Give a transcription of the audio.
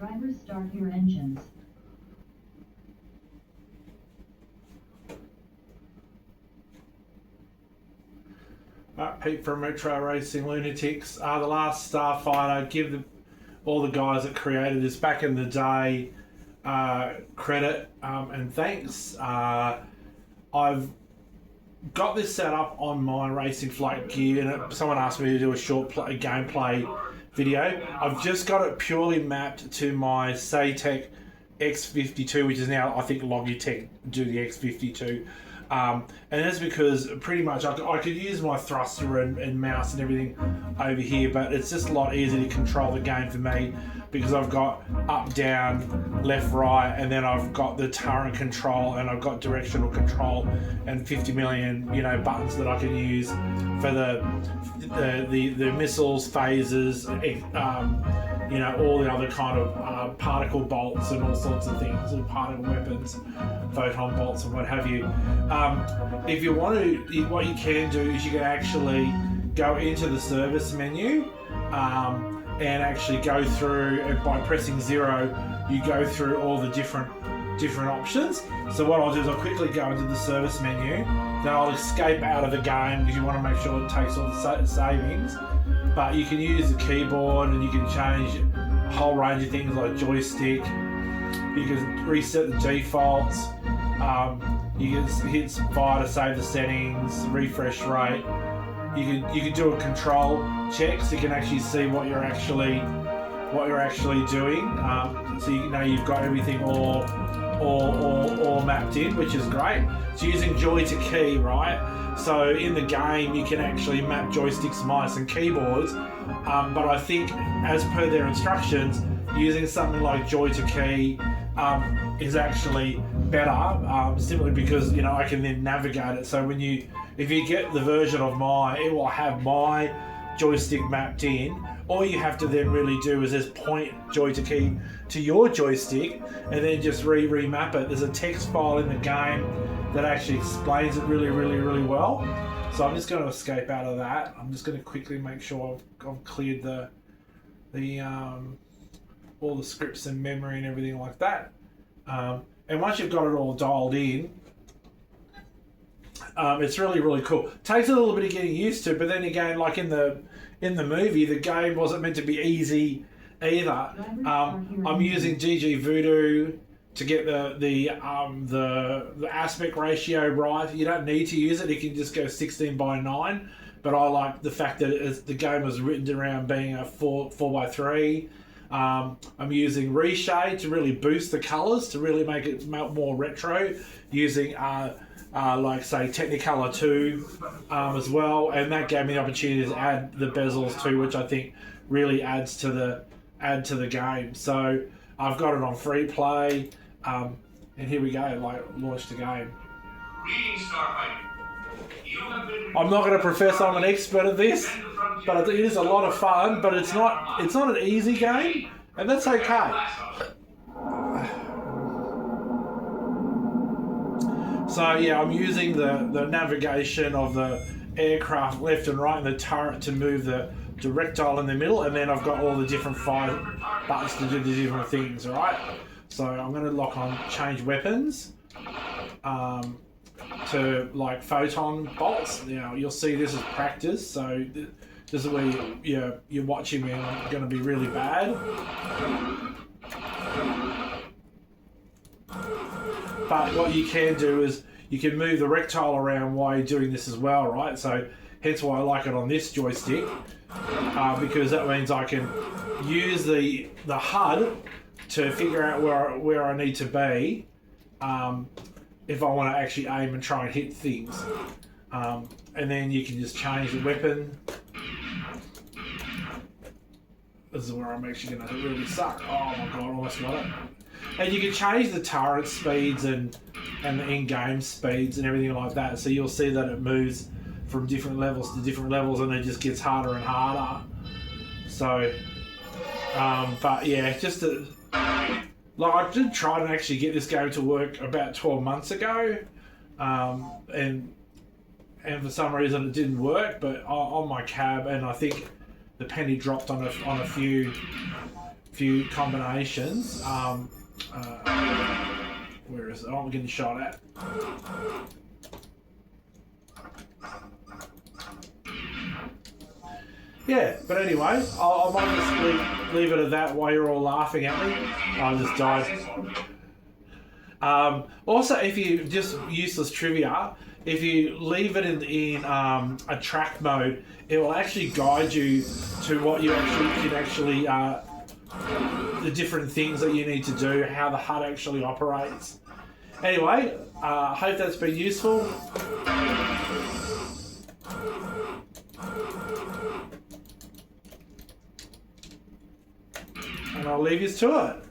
Drivers, start your engines. Pete from Retro Racing Lunatics. The Last Starfighter. Give all the guys that created this back in the day credit and thanks. I've got this set up on my Racing Flight gear, and someone asked me to do a short gameplay video. I've just got it purely mapped to my Saytech X52, which is now, I think, Logitech do the X52. And that's because pretty much I could use my thruster and mouse and everything over here, but it's just a lot easier to control the game for me because I've got up, down, left, right, and then I've got the turret control, and I've got directional control, and 50 million buttons that I can use for the missiles, phasers, all the other kind of particle bolts and all sorts of things, and particle weapons, photon bolts and what have you. If you want to, what you can do is you can actually go into the service menu and actually go through, and by pressing 0, you go through all the different options. So what I'll do is I'll quickly go into the service menu, then I'll escape out of the game because you want to make sure it takes all the savings. But you can use the keyboard and you can change a whole range of things like joystick. You can reset the defaults. You can hit fire to save the settings, refresh rate. You can do a control check so you can actually see what you're actually doing. So you've got everything all mapped in, which is great. So using joy to key, right? So in the game you can actually map joysticks, mice and keyboards, but I think as per their instructions, using something like joy to key is actually better, simply because I can then navigate it. So if you get the version of mine, it will have my joystick mapped in. All you have to then really do is just point joy to key to your joystick and then just remap it. There's a text file in the game that actually explains it really, really, really well. So I'm just going to escape out of that. I'm just going to quickly make sure I've cleared the all the scripts and memory and everything like that. And once you've got it all dialed in, it's really, really cool. Takes a little bit of getting used to, but then again, like in the movie, the game wasn't meant to be easy either. I'm using GG Voodoo to get the aspect ratio right. You don't need to use it. You can just go 16:9. But I like the fact that the game was written around being a 4:3. I'm using reshade to really boost the colors, to really make it more retro, using like say Technicolor 2 as well, and that gave me the opportunity to add the bezels too, which I think really adds to the game. So I've got it on free play, and here we go, like launch the game. I'm not going to profess I'm an expert at this, but it is a lot of fun. But it's not an easy game, and that's okay. So yeah, I'm using the navigation of the aircraft left and right and the turret to move the directile in the middle, and then I've got all the different fire buttons to do the different things, right? So I'm going to lock on change weapons to like photon bolts. Now you'll see this is practice, so this is where you're watching me and I'm going to be really bad. But what you can do is you can move the rectile around while you're doing this as well, right? So hence why I like it on this joystick, because that means I can use the HUD to figure out where I need to be if I want to actually aim and try and hit things. And then you can just change the weapon. This is where I'm actually going to really suck. Oh my god, almost got it. And you can change the turret speeds and the in-game speeds and everything like that. So you'll see that it moves from different levels to different levels, and it just gets harder and harder. So, but yeah, just I did try to actually get this game to work about 12 months ago, and for some reason it didn't work. But on my cab, and I think the penny dropped on a few few combinations. Where is it? Oh, I'm getting shot at. Yeah, but anyway, I might just leave it at that while you're all laughing at me. I just died. Also, if you just useless trivia, if you leave it in attract mode, it will actually guide you to what you actually the different things that you need to do, how the HUD actually operates. Anyway, I hope that's been useful. And I'll leave you to it.